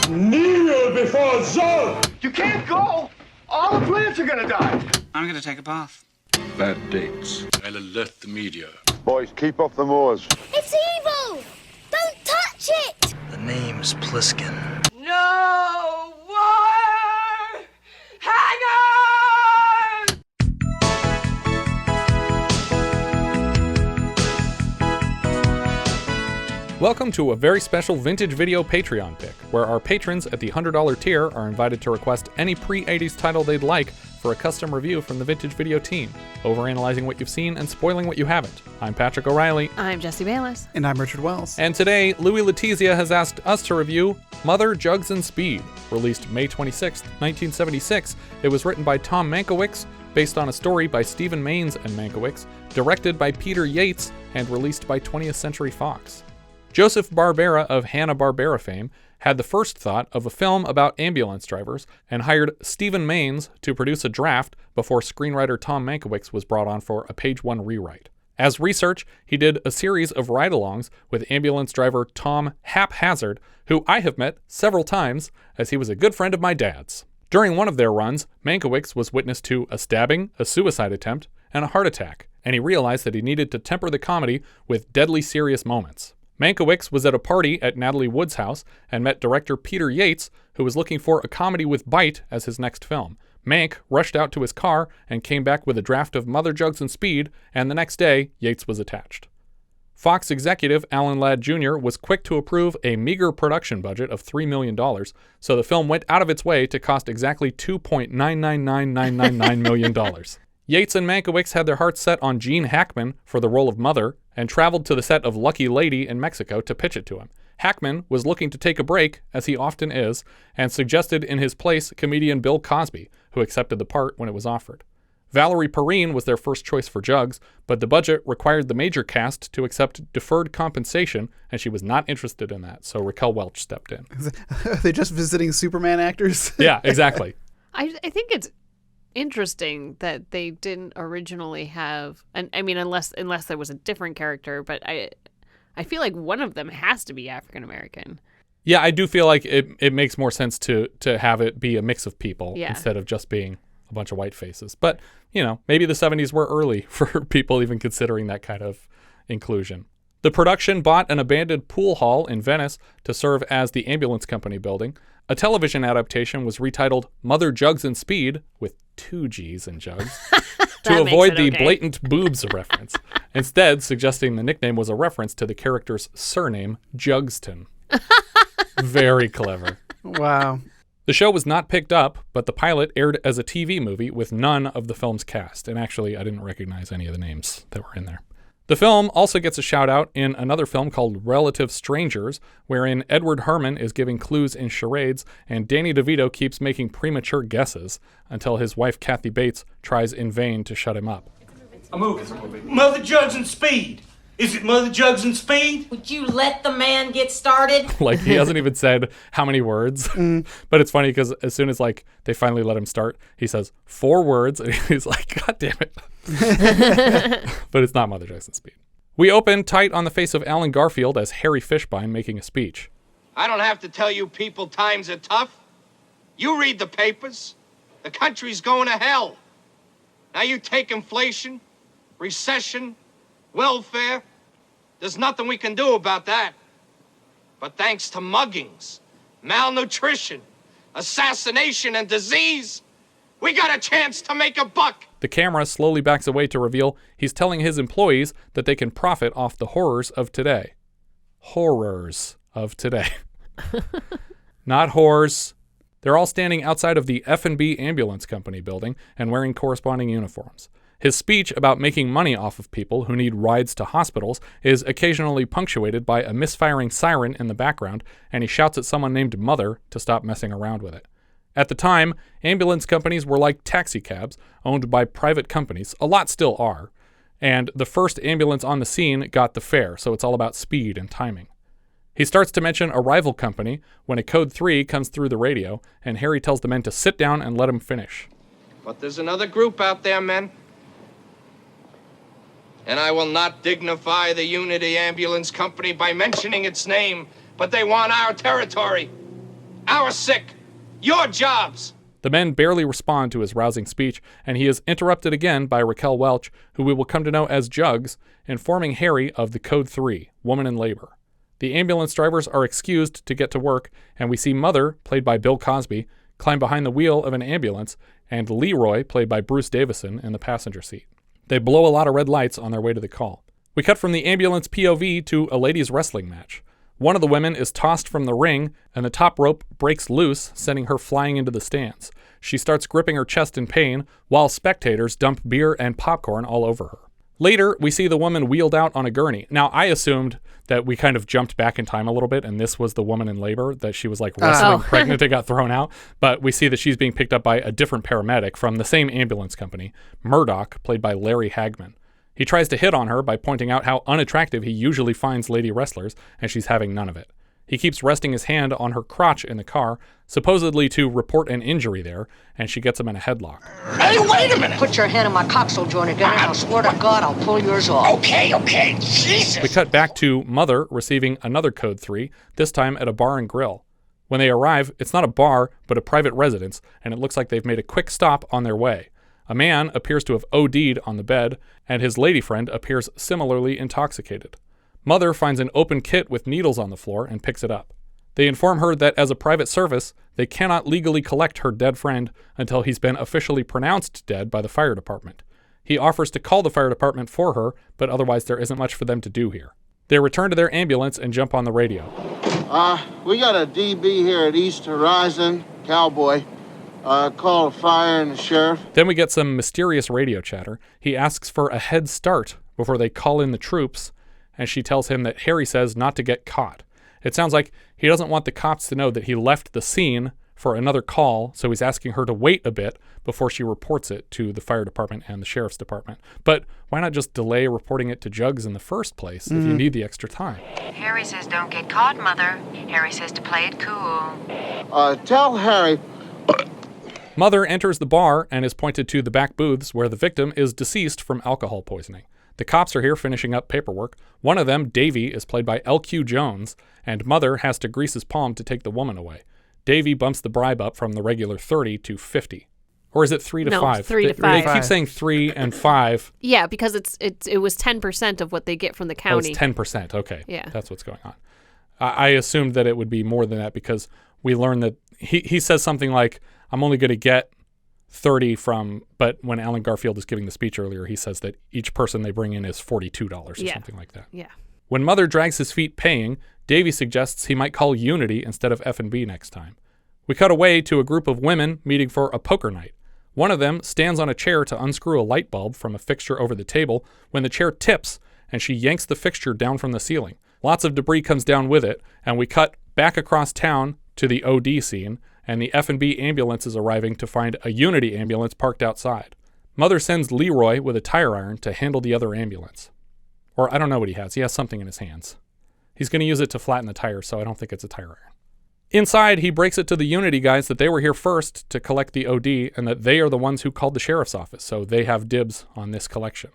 Kneel before Zod! You can't go! All the plants are gonna die! I'm gonna take a bath. Bad dates. I'll alert the media. Boys, keep off the moors. It's evil! Don't touch it! The name's Pliskin. No more hangers! Welcome to a very special Vintage Video Patreon pick, where our patrons at the $100 tier are invited to request any pre-80s title they'd like for a custom review from the Vintage Video team, overanalyzing what you've seen and spoiling what you haven't. I'm Patrick O'Reilly. I'm Jesse Bayless. And I'm Richard Wells. And today, Louis Letizia has asked us to review Mother, Jugs, and Speed. Released May 26, 1976, it was written by Tom Mankiewicz, based on a story by Stephen Maines and Mankiewicz, directed by Peter Yates, and released by 20th Century Fox. Joseph Barbera of Hanna-Barbera fame had the first thought of a film about ambulance drivers and hired Stephen Maines to produce a draft before screenwriter Tom Mankiewicz was brought on for a page one rewrite. As research, he did a series of ride-alongs with ambulance driver Tom Haphazard, who I have met several times as he was a good friend of my dad's. During one of their runs, Mankiewicz was witness to a stabbing, a suicide attempt, and a heart attack, and he realized that he needed to temper the comedy with deadly serious moments. Mankiewicz was at a party at Natalie Wood's house and met director Peter Yates, who was looking for a comedy with bite as his next film. Mank rushed out to his car and came back with a draft of Mother, Jugs, and Speed, and the next day, Yates was attached. Fox executive Allan Ladd Jr. was quick to approve a meager production budget of $3 million, so the film went out of its way to cost exactly $2.999999 million. Yates and Mankiewicz had their hearts set on Gene Hackman for the role of Mother and traveled to the set of Lucky Lady in Mexico to pitch it to him. Hackman was looking to take a break, as he often is, and suggested in his place comedian Bill Cosby, who accepted the part when it was offered. Valerie Perrine was their first choice for Jugs, but the budget required the major cast to accept deferred compensation, and she was not interested in that, so Raquel Welch stepped in. Are they just visiting Superman actors? Yeah, exactly. I think it's interesting that they didn't originally have, and I mean, unless there was a different character, but I feel like one of them has to be African American. Yeah, I do feel like it makes more sense to have it be a mix of people instead of just being a bunch of white faces. But, you know, maybe the 70s were early for people even considering that kind of inclusion. The production bought an abandoned pool hall in Venice to serve as the ambulance company building. A television adaptation was retitled Mother, Jugs, and Speed, with 2 G's in Jugs, to avoid the blatant boobs reference, instead suggesting the nickname was a reference to the character's surname, Jugston. Very clever. Wow. The show was not picked up, but the pilot aired as a TV movie with none of the film's cast, and actually I didn't recognize any of the names that were in there. The film also gets a shout-out in another film called Relative Strangers, wherein Edward Herrmann is giving clues in charades, and Danny DeVito keeps making premature guesses until his wife Kathy Bates tries in vain to shut him up. A movie. It's a movie. Mother, Jugs, and Speed. Is it Mother, Jugs, and Speed? Would you let the man get started? Like, he hasn't even said how many words. But it's funny because as soon as, like, they finally let him start, he says 4 words, and he's like, God damn it. But it's not Mother, Jugs, and Speed. We open tight on the face of Alan Garfield as Harry Fishbine making a speech. I don't have to tell you people times are tough. You read the papers. The country's going to hell. Now you take inflation, recession, welfare. There's nothing we can do about that. But thanks to muggings, malnutrition, assassination, and disease, we got a chance to make a buck. The camera slowly backs away to reveal he's telling his employees that they can profit off the horrors of today. Horrors of today. Not whores. They're all standing outside of the F&B Ambulance Company building and wearing corresponding uniforms. His speech about making money off of people who need rides to hospitals is occasionally punctuated by a misfiring siren in the background, and he shouts at someone named Mother to stop messing around with it. At the time, ambulance companies were like taxi cabs, owned by private companies. A lot still are. And the first ambulance on the scene got the fare, so it's all about speed and timing. He starts to mention a rival company when a code 3 comes through the radio, and Harry tells the men to sit down and let him finish. But there's another group out there, men. And I will not dignify the Unity Ambulance Company by mentioning its name, but they want our territory. Our sick. Your jobs. The men barely respond to his rousing speech, and he is interrupted again by Raquel Welch, who we will come to know as Jugs, informing Harry of the Code 3, woman in labor. The ambulance drivers are excused to get to work, and we see Mother, played by Bill Cosby, climb behind the wheel of an ambulance, and Leroy, played by Bruce Davison, in the passenger seat. They blow a lot of red lights on their way to the call. We cut from the ambulance POV to a ladies' wrestling match. One of the women is tossed from the ring, and the top rope breaks loose, sending her flying into the stands. She starts gripping her chest in pain, while spectators dump beer and popcorn all over her. Later, we see the woman wheeled out on a gurney. Now, I assumed that we kind of jumped back in time a little bit, and this was the woman in labor, that she was like wrestling pregnant and got thrown out. But we see that she's being picked up by a different paramedic from the same ambulance company, Murdoch, played by Larry Hagman. He tries to hit on her by pointing out how unattractive he usually finds lady wrestlers, and she's having none of it. He keeps resting his hand on her crotch in the car, supposedly to report an injury there, and she gets him in a headlock. Hey, wait a minute! Put your hand on my coxsole joint again, and I'll swear to God I'll pull yours off. Okay, Jesus! We cut back to Mother receiving another Code 3, this time at a bar and grill. When they arrive, it's not a bar, but a private residence, and it looks like they've made a quick stop on their way. A man appears to have OD'd on the bed, and his lady friend appears similarly intoxicated. Mother finds an open kit with needles on the floor and picks it up. They inform her that as a private service, they cannot legally collect her dead friend until he's been officially pronounced dead by the fire department. He offers to call the fire department for her, but otherwise there isn't much for them to do here. They return to their ambulance and jump on the radio. We got a DB here at East Horizon, Cowboy. Call the fire and the sheriff. Then we get some mysterious radio chatter. He asks for a head start before they call in the troops, and she tells him that Harry says not to get caught. It sounds like he doesn't want the cops to know that he left the scene for another call, so he's asking her to wait a bit before she reports it to the fire department and the sheriff's department. But why not just delay reporting it to Jugs in the first place if you need the extra time? Harry says don't get caught, Mother. Harry says to play it cool. Tell Harry... Mother enters the bar and is pointed to the back booths where the victim is deceased from alcohol poisoning. The cops are here finishing up paperwork. One of them, Davey, is played by L.Q. Jones, and Mother has to grease his palm to take the woman away. Davey bumps the bribe up from the regular 30 to 50. Or is it 3 to 5? No, 3 to 5. They keep saying 3 and 5. Yeah, because it was 10% of what they get from the county. Oh, it's 10%. Okay. Yeah. That's what's going on. I assumed that it would be more than that because we learned that he says something like, I'm only going to get 30 from, but when Alan Garfield is giving the speech earlier, he says that each person they bring in is $42 or something like that. Yeah. When Mother drags his feet paying, Davey suggests he might call Unity instead of F&B next time. We cut away to a group of women meeting for a poker night. One of them stands on a chair to unscrew a light bulb from a fixture over the table when the chair tips and she yanks the fixture down from the ceiling. Lots of debris comes down with it, and we cut back across town to the OD scene, and the F&B ambulance is arriving to find a Unity ambulance parked outside. Mother sends Leroy with a tire iron to handle the other ambulance. Or I don't know what he has. He has something in his hands. He's going to use it to flatten the tire, so I don't think it's a tire iron. Inside, he breaks it to the Unity guys that they were here first to collect the OD and that they are the ones who called the sheriff's office, so they have dibs on this collection.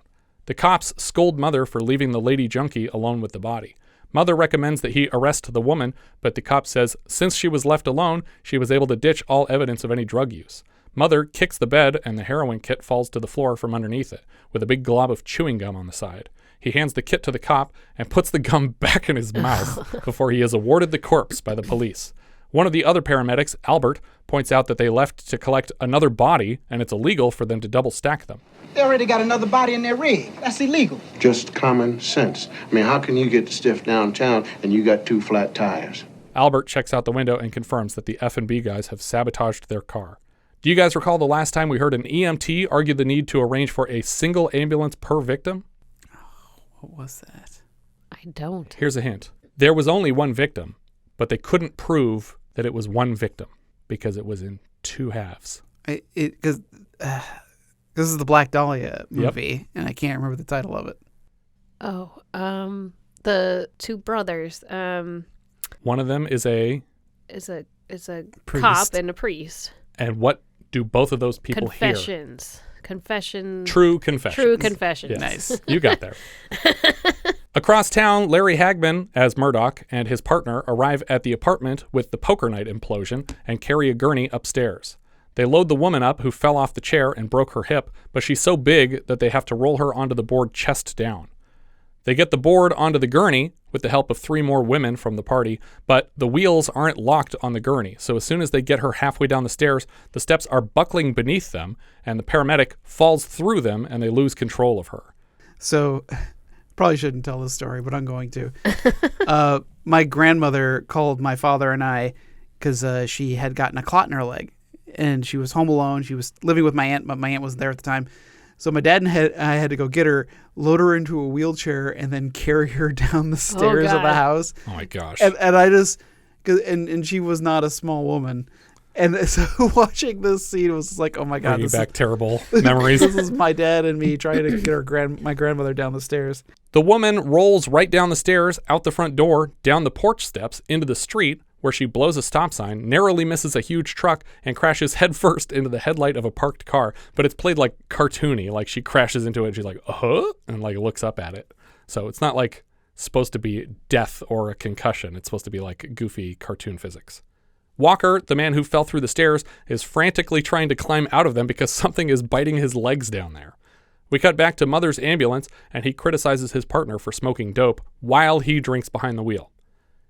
The cops scold Mother for leaving the lady junkie alone with the body. Mother recommends that he arrest the woman, but the cop says since she was left alone, she was able to ditch all evidence of any drug use. Mother kicks the bed and the heroin kit falls to the floor from underneath it, with a big glob of chewing gum on the side. He hands the kit to the cop and puts the gum back in his mouth before he is awarded the corpse by the police. One of the other paramedics, Albert, points out that they left to collect another body and it's illegal for them to double stack them. They already got another body in their rig. That's illegal. Just common sense. I mean, how can you get stiff downtown and you got 2 flat tires? Albert checks out the window and confirms that the F&B guys have sabotaged their car. Do you guys recall the last time we heard an EMT argue the need to arrange for a single ambulance per victim? What was that? I don't. Here's a hint. There was only one victim, but they couldn't prove that it was one victim because it was in 2 halves. Because this is the Black Dahlia movie, and I can't remember the title of it. Oh, the 2 brothers. One of them is a priest. Cop and a priest. And what do both of those people hear? Confessions. True confessions. True confessions. Yes. Nice. You got there. Across town, Larry Hagman, as Murdoch, and his partner arrive at the apartment with the poker night implosion and carry a gurney upstairs. They load the woman up who fell off the chair and broke her hip, but she's so big that they have to roll her onto the board chest down. They get the board onto the gurney with the help of 3 more women from the party, but the wheels aren't locked on the gurney, so as soon as they get her halfway down the stairs, the steps are buckling beneath them, and the paramedic falls through them, and they lose control of her. So, probably shouldn't tell this story, but I'm going to. My grandmother called my father and I because she had gotten a clot in her leg, and she was home alone. She was living with my aunt, but my aunt wasn't there at the time. So my dad and I had to go get her, load her into a wheelchair, and then carry her down the stairs of the house. Oh my gosh! And I just, and she was not a small woman, and so watching this scene was like, oh my god, bringing back terrible memories. This is my dad and me trying to get my grandmother down the stairs. The woman rolls right down the stairs, out the front door, down the porch steps, into the street, where she blows a stop sign, narrowly misses a huge truck, and crashes headfirst into the headlight of a parked car. But it's played like cartoony, like she crashes into it and she's like, and like looks up at it. So it's not like supposed to be death or a concussion. It's supposed to be like goofy cartoon physics. Walker, the man who fell through the stairs, is frantically trying to climb out of them because something is biting his legs down there. We cut back to Mother's ambulance, and he criticizes his partner for smoking dope while he drinks behind the wheel.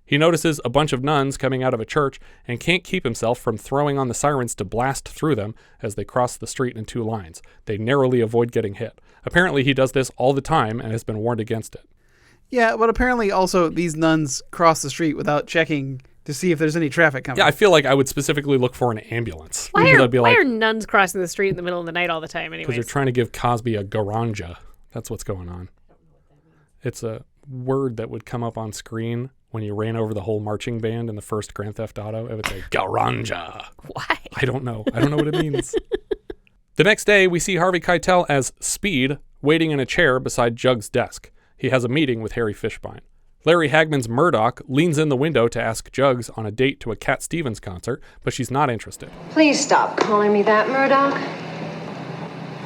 He notices a bunch of nuns coming out of a church and can't keep himself from throwing on the sirens to blast through them as they cross the street in 2 lines. They narrowly avoid getting hit. Apparently he does this all the time and has been warned against it. Yeah, but apparently also these nuns cross the street without checking to see if there's any traffic coming. Yeah, I feel like I would specifically look for an ambulance. Why are nuns crossing the street in the middle of the night all the time anyways? Because they're trying to give Cosby a garanja. That's what's going on. It's a word that would come up on screen when you ran over the whole marching band in the first Grand Theft Auto. It would say garanja. Why? I don't know. I don't know what it means. The next day, we see Harvey Keitel as Speed waiting in a chair beside Jugs' desk. He has a meeting with Harry Fishbine. Larry Hagman's Murdoch leans in the window to ask Jugs on a date to a Cat Stevens concert, but she's not interested. Please stop calling me that, Murdoch.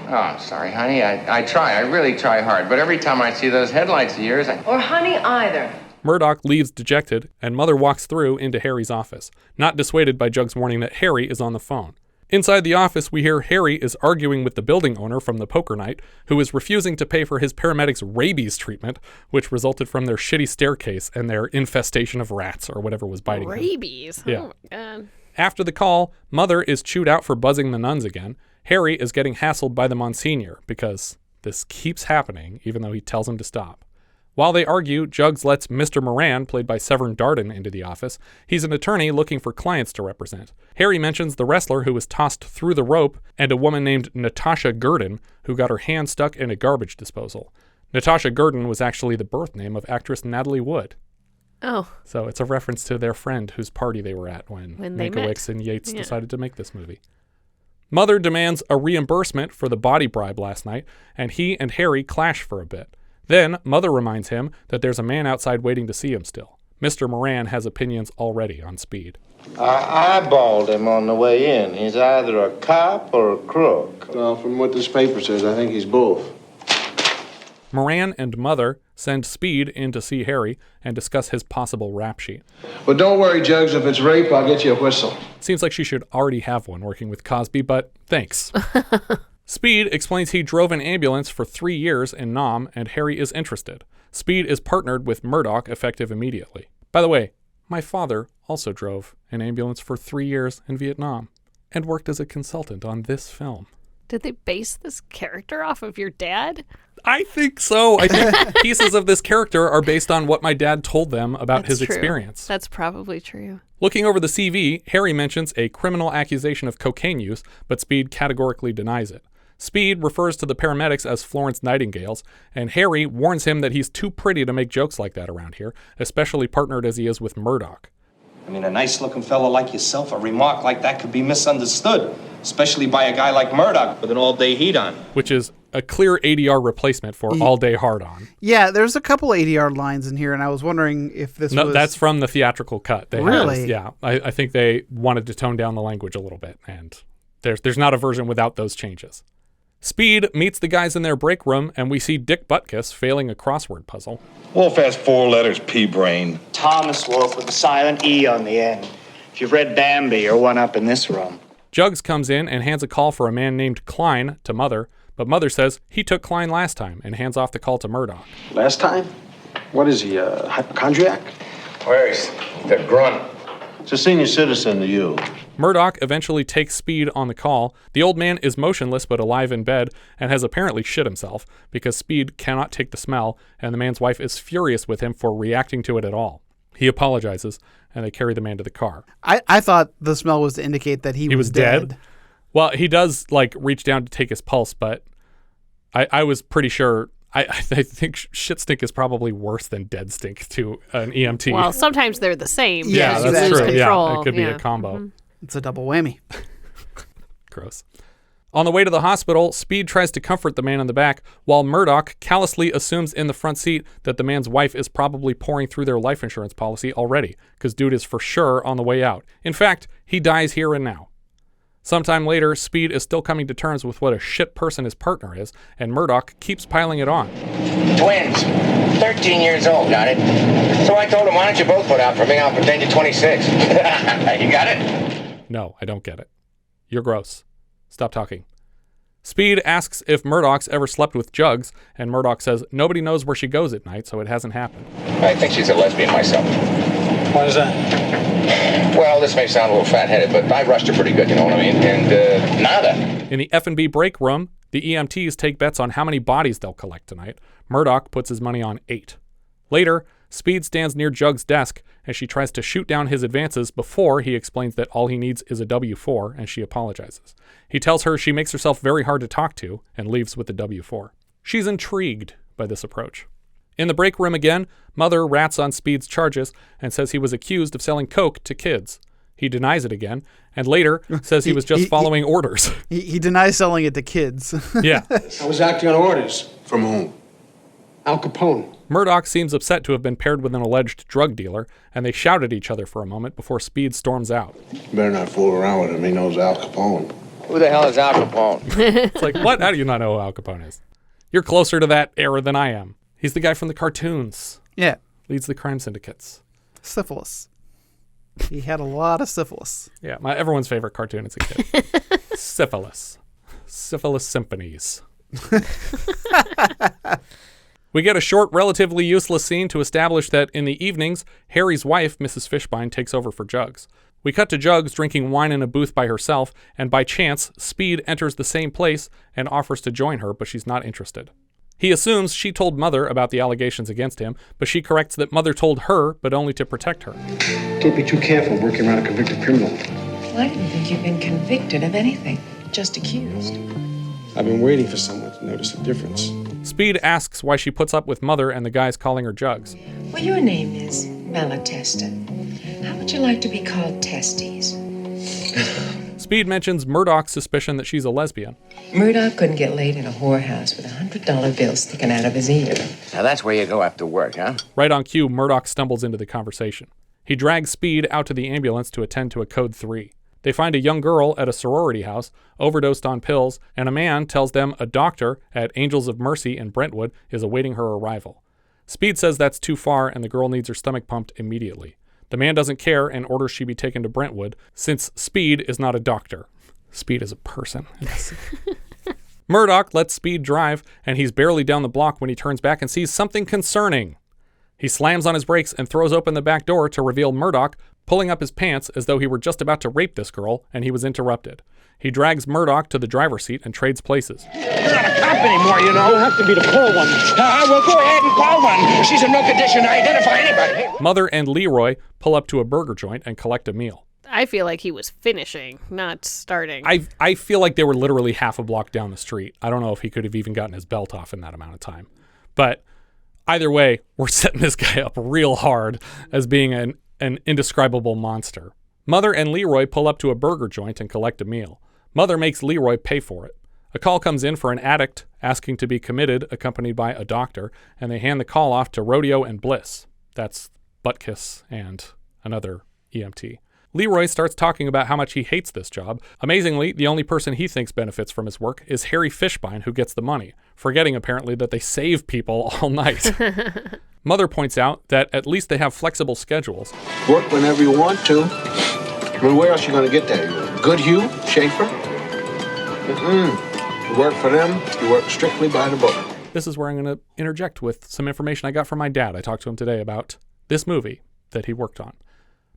Oh, I'm sorry, honey. I try. I really try hard. But every time I see those headlights of yours, Or honey either. Murdoch leaves dejected, and Mother walks through into Harry's office, not dissuaded by Jugs' warning that Harry is on the phone. Inside the office, we hear Harry is arguing with the building owner from the poker night, who is refusing to pay for his paramedics' rabies treatment, which resulted from their shitty staircase and their infestation of rats or whatever was biting them. Rabies? Yeah. Oh my god. After the call, Mother is chewed out for buzzing the nuns again. Harry is getting hassled by the Monsignor because this keeps happening, even though he tells him to stop. While they argue, Jugs lets Mr. Moran, played by Severn Darden, into the office. He's an attorney looking for clients to represent. Harry mentions the wrestler who was tossed through the rope and a woman named Natasha Gurdon who got her hand stuck in a garbage disposal. Natasha Gurdon was actually the birth name of actress Natalie Wood. Oh. So it's a reference to their friend whose party they were at when Mankiewicz and Yates decided to make this movie. Mother demands a reimbursement for the body bribe last night, and he and Harry clash for a bit. Then, Mother reminds him that there's a man outside waiting to see him still. Mr. Moran has opinions already on Speed. I eyeballed him on the way in. He's either a cop or a crook. Well, from what this paper says, I think he's both. Moran and Mother send Speed in to see Harry and discuss his possible rap sheet. But don't worry, Jugs. If it's rape, I'll get you a whistle. Seems like she should already have one working with Cosby, but thanks. Speed explains he drove an ambulance for 3 years in Nam, and Harry is interested. Speed is partnered with Murdoch, effective immediately. By the way, my father also drove an ambulance for 3 years in Vietnam and worked as a consultant on this film. Did they base this character off of your dad? I think so. I think pieces of this character are based on what my dad told them about his experience. That's probably true. Looking over the CV, Harry mentions a criminal accusation of cocaine use, but Speed categorically denies it. Speed refers to the paramedics as Florence Nightingales, and Harry warns him that he's too pretty to make jokes like that around here, especially partnered as he is with Murdoch. I mean, a nice-looking fellow like yourself, a remark like that could be misunderstood, especially by a guy like Murdoch with an all-day heat on. Which is a clear ADR replacement for all-day hard-on. Yeah, there's a couple ADR lines in here, and I was wondering if this was... No, that's from the theatrical cut. Really? I think they wanted to tone down the language a little bit, and there's not a version without those changes. Speed meets the guys in their break room, and we see Dick Butkus failing a crossword puzzle. Wolf has 4 letters, P-brain. Thomas Wolf with a silent E on the end. If you've read Bambi, you're one up in this room. Jugs comes in and hands a call for a man named Klein to Mother, but Mother says he took Klein last time and hands off the call to Murdoch. Last time? What is he, a hypochondriac? Where is the grunt? It's a senior citizen to you. Murdoch eventually takes Speed on the call. The old man is motionless but alive in bed and has apparently shit himself because Speed cannot take the smell, and the man's wife is furious with him for reacting to it at all. He apologizes, and they carry the man to the car. I thought the smell was to indicate that he was dead. Well, he does reach down to take his pulse, but I was pretty sure. I think shit stink is probably worse than dead stink to an EMT. Well, sometimes they're the same. Yeah, that's true. Control. Yeah, it could be a combo. Mm-hmm. It's a double whammy. Gross. On the way to the hospital, Speed tries to comfort the man in the back, while Murdoch callously assumes in the front seat that the man's wife is probably pouring through their life insurance policy already, because dude is for sure on the way out. In fact, he dies here and now. Sometime later, Speed is still coming to terms with what a shit person his partner is, and Murdoch keeps piling it on. Twins. 13 years old, got it? So I told him, why don't you both put out for me? I'll pretend you're 26. You got it? No, I don't get it. You're gross. Stop talking. Speed asks if Murdoch's ever slept with Jugs, and Murdoch says nobody knows where she goes at night, so it hasn't happened. I think she's a lesbian myself. Why is that? Well, this may sound a little fat-headed, but I rushed her pretty good, you know what I mean? And, nada. In the F&B break room, the EMTs take bets on how many bodies they'll collect tonight. Murdoch puts his money on 8. Later, Speed stands near Jugs' desk, and she tries to shoot down his advances before he explains that all he needs is a W-4, and she apologizes. He tells her she makes herself very hard to talk to, and leaves with the W-4. She's intrigued by this approach. In the break room again, Mother rats on Speed's charges and says he was accused of selling coke to kids. He denies it again, and later says he was just following orders. He denies selling it to kids. Yeah. I was acting on orders. From whom? Al Capone. Murdoch seems upset to have been paired with an alleged drug dealer, and they shout at each other for a moment before Speed storms out. You better not fool around with him. He knows Al Capone. Who the hell is Al Capone? It's like, what? How do you not know who Al Capone is? You're closer to that era than I am. He's the guy from the cartoons. Yeah. Leads the crime syndicates. Syphilis. He had a lot of syphilis. Yeah, everyone's favorite cartoon as a kid. Syphilis. Syphilis symphonies. We get a short, relatively useless scene to establish that in the evenings, Harry's wife, Mrs. Fishbine, takes over for Jugs. We cut to Jugs drinking wine in a booth by herself, and by chance, Speed enters the same place and offers to join her, but she's not interested. He assumes she told Mother about the allegations against him, but she corrects that Mother told her, but only to protect her. Can't be too careful working around a convicted criminal. Well, I didn't think you'd been convicted of anything, just accused. I've been waiting for someone to notice the difference. Speed asks why she puts up with Mother and the guys calling her Jugs. Well, your name is Malatesta. How would you like to be called Testes? Speed mentions Murdoch's suspicion that she's a lesbian. Murdoch couldn't get laid in a whorehouse with $100 bill sticking out of his ear. Now that's where you go after work, huh? Right on cue, Murdoch stumbles into the conversation. He drags Speed out to the ambulance to attend to a Code 3. They find a young girl at a sorority house, overdosed on pills, and a man tells them a doctor at Angels of Mercy in Brentwood is awaiting her arrival. Speed says that's too far and the girl needs her stomach pumped immediately. The man doesn't care and orders she be taken to Brentwood, since Speed is not a doctor. Speed is a person. Yes. Murdoch lets Speed drive, and he's barely down the block when he turns back and sees something concerning. He slams on his brakes and throws open the back door to reveal Murdoch pulling up his pants as though he were just about to rape this girl, and he was interrupted. He drags Murdoch to the driver's seat and trades places. You're not a cop anymore, you know. You'll have to be to pull one. Well, go ahead and call one. She's in no condition to identify anybody. Mother and Leroy pull up to a burger joint and collect a meal. I feel like he was finishing, not starting. I feel like they were literally half a block down the street. I don't know if he could have even gotten his belt off in that amount of time. But either way, we're setting this guy up real hard as being an indescribable monster. Mother and Leroy pull up to a burger joint and collect a meal. Mother makes Leroy pay for it. A call comes in for an addict asking to be committed, accompanied by a doctor, and they hand the call off to Rodeo and Bliss. That's Butkus and another EMT. Leroy starts talking about how much he hates this job. Amazingly, the only person he thinks benefits from his work is Harry Fishbine, who gets the money, forgetting apparently that they save people all night. Mother points out that at least they have flexible schedules. Work whenever you want to. I mean, where else are you going to get that? Goodhue? Schaefer? You work for them, you work strictly by the book. This is where I'm going to interject with some information I got from my dad. I talked to him today about this movie that he worked on.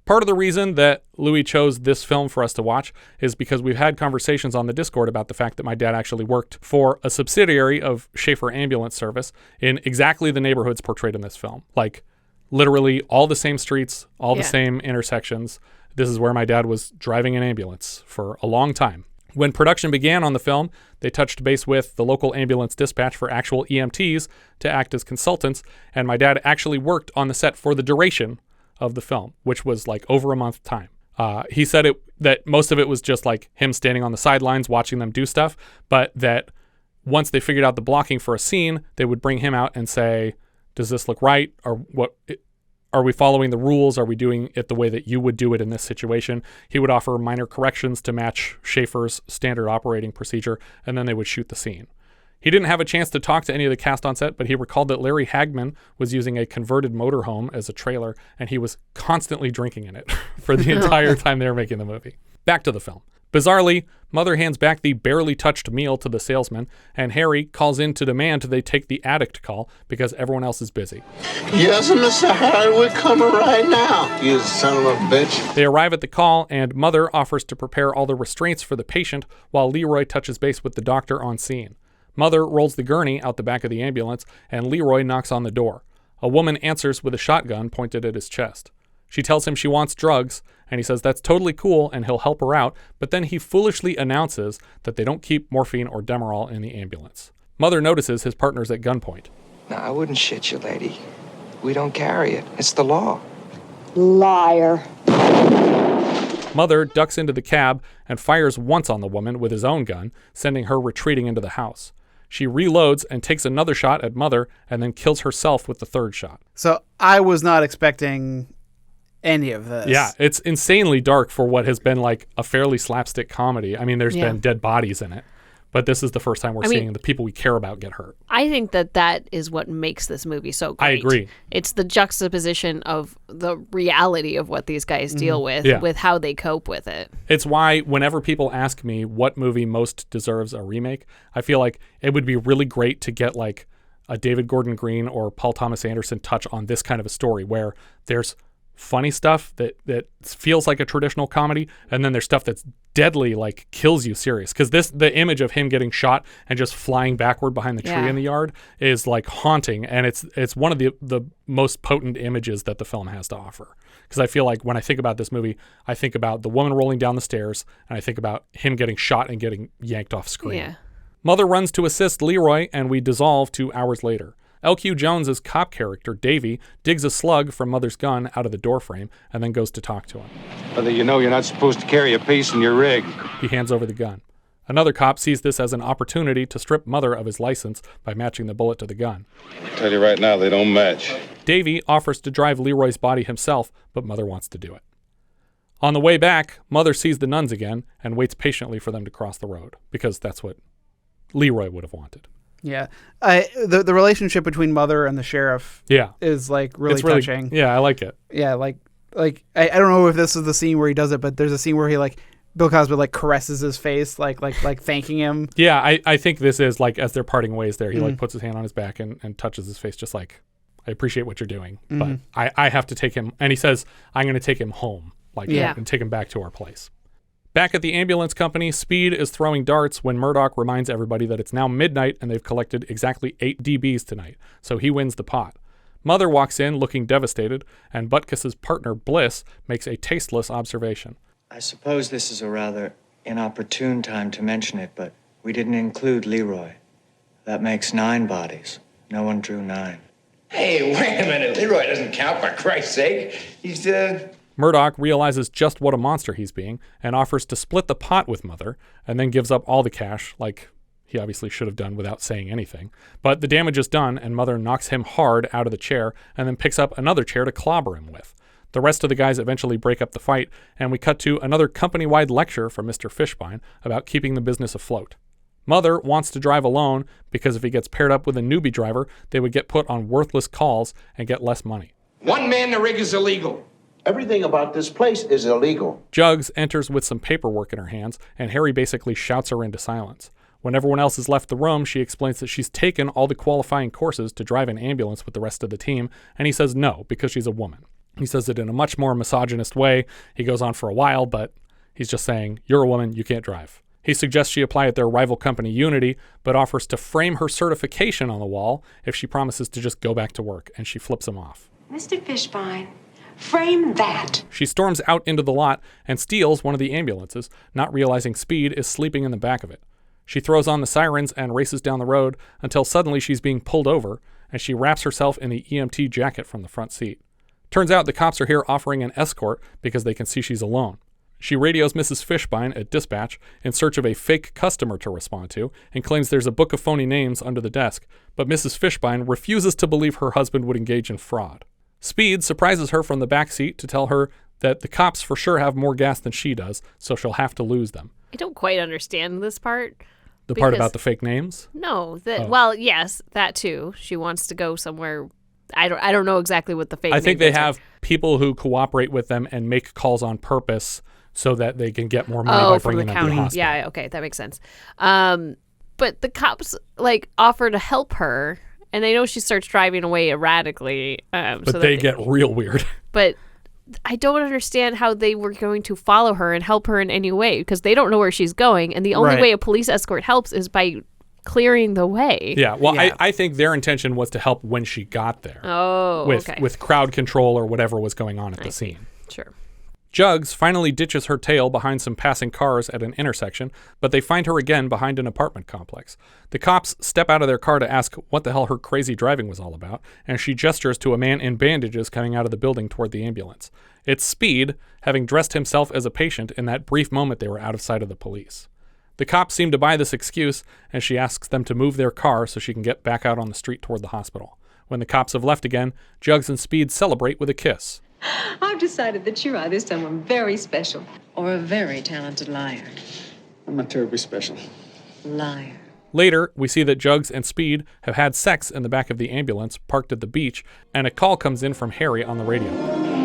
Part of the reason that Louis chose this film for us to watch is because we've had conversations on the Discord about the fact that my dad actually worked for a subsidiary of Schaefer Ambulance Service in exactly the neighborhoods portrayed in this film. Like, literally all the same streets, all the same intersections. This is where my dad was driving an ambulance for a long time. When production began on the film, they touched base with the local ambulance dispatch for actual EMTs to act as consultants, and my dad actually worked on the set for the duration of the film, which was like over a month time. He said that most of it was just like him standing on the sidelines watching them do stuff, but that once they figured out the blocking for a scene, they would bring him out and say, does this look right? Or what? Are we following the rules? Are we doing it the way that you would do it in this situation? He would offer minor corrections to match Schaefer's standard operating procedure, and then they would shoot the scene. He didn't have a chance to talk to any of the cast on set, but he recalled that Larry Hagman was using a converted motorhome as a trailer, and he was constantly drinking in it for the entire time they were making the movie. Back to the film. Bizarrely, Mother hands back the barely touched meal to the salesman, and Harry calls in to demand they take the addict call because everyone else is busy. Yes, Mr. Harry, we're coming right now, you son of a bitch. They arrive at the call, and Mother offers to prepare all the restraints for the patient while Leroy touches base with the doctor on scene. Mother rolls the gurney out the back of the ambulance, and Leroy knocks on the door. A woman answers with a shotgun pointed at his chest. She tells him she wants drugs, and he says that's totally cool and he'll help her out, but then he foolishly announces that they don't keep morphine or Demerol in the ambulance. Mother notices his partner's at gunpoint. No, I wouldn't shit you, lady. We don't carry it. It's the law. Liar. Mother ducks into the cab and fires once on the woman with his own gun, sending her retreating into the house. She reloads and takes another shot at Mother and then kills herself with the third shot. So I was not expecting any of this. Yeah, it's insanely dark for what has been like a fairly slapstick comedy. I mean, there's been dead bodies in it, but this is the first time we're seeing the people we care about get hurt. I think that is what makes this movie so great. I agree. It's the juxtaposition of the reality of what these guys deal with how they cope with it. It's why whenever people ask me what movie most deserves a remake, I feel like it would be really great to get like a David Gordon Green or Paul Thomas Anderson touch on this kind of a story where there's funny stuff that feels like a traditional comedy, and then there's stuff that's deadly, like kills you serious. Because the image of him getting shot and just flying backward behind the tree in the yard is like haunting, and it's one of the most potent images that the film has to offer. Because I feel like when I think about this movie, I think about the woman rolling down the stairs, and I think about him getting shot and getting yanked off screen. Yeah. Mother runs to assist Leroy, and we dissolve 2 hours later. L.Q. Jones's cop character, Davey, digs a slug from Mother's gun out of the doorframe and then goes to talk to him. Whether you know you're not supposed to carry a piece in your rig. He hands over the gun. Another cop sees this as an opportunity to strip Mother of his license by matching the bullet to the gun. I tell you right now, they don't match. Davey offers to drive Leroy's body himself, but Mother wants to do it. On the way back, Mother sees the nuns again and waits patiently for them to cross the road, because that's what Leroy would have wanted. Yeah. The relationship between Mother and the sheriff is like really touching. Yeah, I like it. Yeah, like I don't know if this is the scene where he does it, but there's a scene where he like Bill Cosby like caresses his face like thanking him. Yeah, I think this is like as they're parting ways there, he like puts his hand on his back and touches his face just like, I appreciate what you're doing, but I have to take him, and he says, I'm going to take him home, and take him back to our place. Back at the ambulance company, Speed is throwing darts when Murdoch reminds everybody that it's now midnight and they've collected exactly 8 DBs tonight, so he wins the pot. Mother walks in looking devastated, and Butkus's partner, Bliss, makes a tasteless observation. I suppose this is a rather inopportune time to mention it, but we didn't include Leroy. That makes 9 bodies. No one drew 9. Hey, wait a minute. Leroy doesn't count, for Christ's sake. He's, Murdoch realizes just what a monster he's being and offers to split the pot with Mother, and then gives up all the cash, like he obviously should have done without saying anything. But the damage is done, and Mother knocks him hard out of the chair and then picks up another chair to clobber him with. The rest of the guys eventually break up the fight, and we cut to another company-wide lecture from Mr. Fishbine about keeping the business afloat. Mother wants to drive alone because if he gets paired up with a newbie driver, they would get put on worthless calls and get less money. One man the rig is illegal. Everything about this place is illegal. Jugs enters with some paperwork in her hands, and Harry basically shouts her into silence. When everyone else has left the room, she explains that she's taken all the qualifying courses to drive an ambulance with the rest of the team, and he says no, because she's a woman. He says it in a much more misogynist way. He goes on for a while, but he's just saying, you're a woman, you can't drive. He suggests she apply at their rival company Unity, but offers to frame her certification on the wall if she promises to just go back to work, and she flips him off. Mr. Fishbine, frame that. She storms out into the lot and steals one of the ambulances, not realizing Speed is sleeping in the back of it. She throws on the sirens and races down the road until suddenly she's being pulled over, and she wraps herself in the EMT jacket from the front seat. Turns out the cops are here offering an escort because they can see she's alone. She radios Mrs. Fishbine at dispatch in search of a fake customer to respond to and claims there's a book of phony names under the desk, but Mrs. Fishbine refuses to believe her husband would engage in fraud. Speed surprises her from the back seat to tell her that the cops for sure have more gas than she does, so she'll have to lose them. I don't quite understand this part. The part about the fake names? No, well, yes, that too. She wants to go somewhere. I don't know exactly what the fake I think name they have people who cooperate with them and make calls on purpose so that they can get more money by bringing them to the hospital. Yeah, okay, that makes sense. But the cops offer to help her, and I know she starts driving away erratically. But they get real weird. But I don't understand how they were going to follow her and help her in any way because they don't know where she's going, and the only way a police escort helps is by clearing the way. Yeah, well, yeah. I think their intention was to help when she got there. Oh, with crowd control or whatever was going on at the scene. Sure. Jugs finally ditches her tail behind some passing cars at an intersection, but they find her again behind an apartment complex. The cops step out of their car to ask what the hell her crazy driving was all about, and she gestures to a man in bandages coming out of the building toward the ambulance. It's Speed, having dressed himself as a patient in that brief moment they were out of sight of the police. The cops seem to buy this excuse, and she asks them to move their car so she can get back out on the street toward the hospital. When the cops have left again, Jugs and Speed celebrate with a kiss. I've decided that you're either someone very special or a very talented liar. I'm not terribly special. Liar. Later, we see that Jugs and Speed have had sex in the back of the ambulance parked at the beach, and a call comes in from Harry on the radio.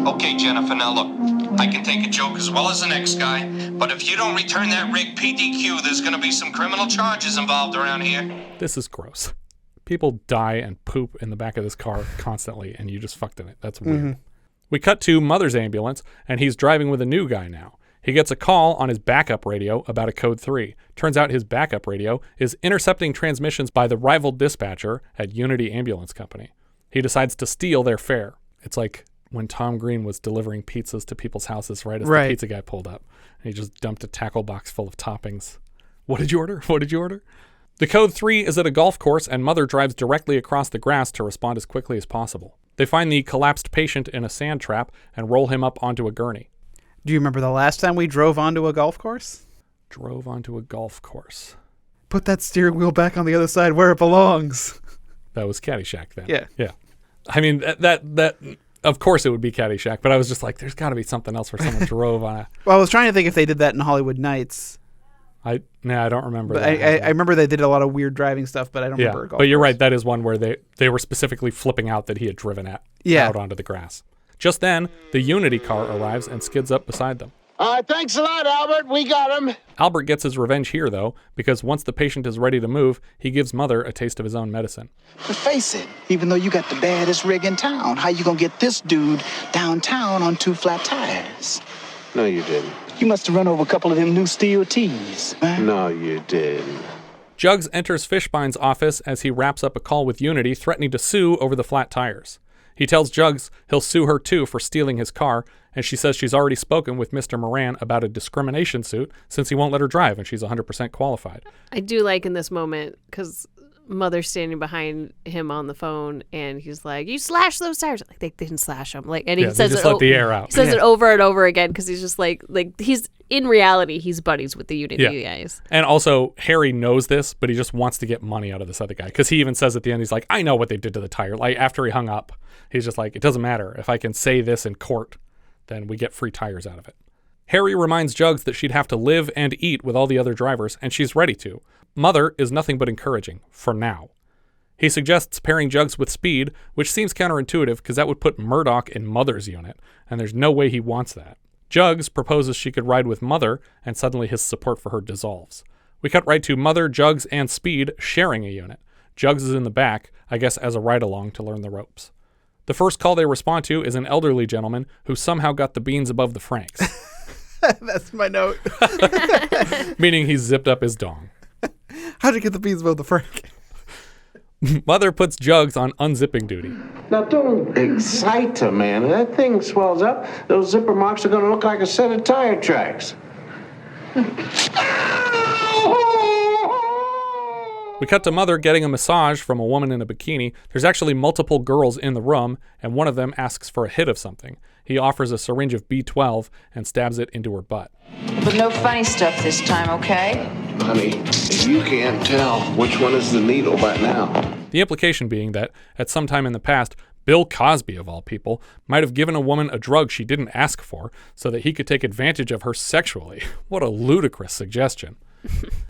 Okay, Jennifer, now look. I can take a joke as well as the next guy, but if you don't return that rig PDQ, there's gonna be some criminal charges involved around here. This is gross. People die and poop in the back of this car constantly, and you just fucked in it. That's weird. Mm-hmm. We cut to Mother's ambulance, and he's driving with a new guy now. He gets a call on his backup radio about a code 3. Turns out his backup radio is intercepting transmissions by the rival dispatcher at Unity Ambulance Company. He decides to steal their fare. It's like when Tom Green was delivering pizzas to people's houses right as the pizza guy pulled up. And he just dumped a tackle box full of toppings. What did you order? What did you order? The code 3 is at a golf course, and Mother drives directly across the grass to respond as quickly as possible. They find the collapsed patient in a sand trap and roll him up onto a gurney. Do you remember the last time we drove onto a golf course? Drove onto a golf course. Put that steering wheel back on the other side where it belongs. That was Caddyshack then. Yeah. Yeah. I mean, that of course it would be Caddyshack, but I was just like, there's got to be something else where someone drove on a... Well, I was trying to think if they did that in Hollywood Nights. I don't remember but that. I remember they did a lot of weird driving stuff, but I don't remember a golf but you're course. right. That is one where they were specifically flipping out that he had driven out onto the grass. Just then, the Unity car arrives and skids up beside them. Thanks a lot, Albert. We got him. Albert gets his revenge here, though, because once the patient is ready to move, he gives Mother a taste of his own medicine. But face it, even though you got the baddest rig in town, how you gonna get this dude downtown on 2 flat tires? No, you didn't. You must have run over a couple of them new steel tees. No, you didn't. Jugs enters Fishbine's office as he wraps up a call with Unity, threatening to sue over the flat tires. He tells Jugs he'll sue her too for stealing his car, and she says she's already spoken with Mr. Moran about a discrimination suit since he won't let her drive and she's 100% qualified. I do like in this moment, because Mother's standing behind him on the phone, and he's like, "You slash those tires." Like, they didn't slash them. Like, and he says just let the air out. He says it over and over again because he's just like he's in reality he's buddies with the Unity guys. And also Harry knows this, but he just wants to get money out of this other guy because he even says at the end, he's like, "I know what they did to the tire." Like after he hung up, he's just like, "It doesn't matter if I can say this in court. then we get free tires out of it. Harry reminds Jugs that she'd have to live and eat with all the other drivers, and she's ready to. Mother is nothing but encouraging, for now. He suggests pairing Jugs with Speed, which seems counterintuitive because that would put Murdoch in Mother's unit, and there's no way he wants that. Jugs proposes she could ride with Mother, and suddenly his support for her dissolves. We cut right to Mother, Jugs, and Speed sharing a unit. Jugs is in the back, I guess as a ride-along to learn the ropes. The first call they respond to is an elderly gentleman who somehow got the beans above the Franks. That's my note. Meaning he zipped up his dong. How'd you get the beans above the Frank? Mother puts Jugs on unzipping duty. Now, don't excite her, man. If that thing swells up, those zipper marks are going to look like a set of tire tracks. We cut to Mother getting a massage from a woman in a bikini. There's actually multiple girls in the room, and one of them asks for a hit of something. He offers a syringe of B12 and stabs it into her butt. But no funny stuff this time, okay? Honey, you can't tell which one is the needle by now. The implication being that, at some time in the past, Bill Cosby, of all people, might have given a woman a drug she didn't ask for so that he could take advantage of her sexually. What a ludicrous suggestion.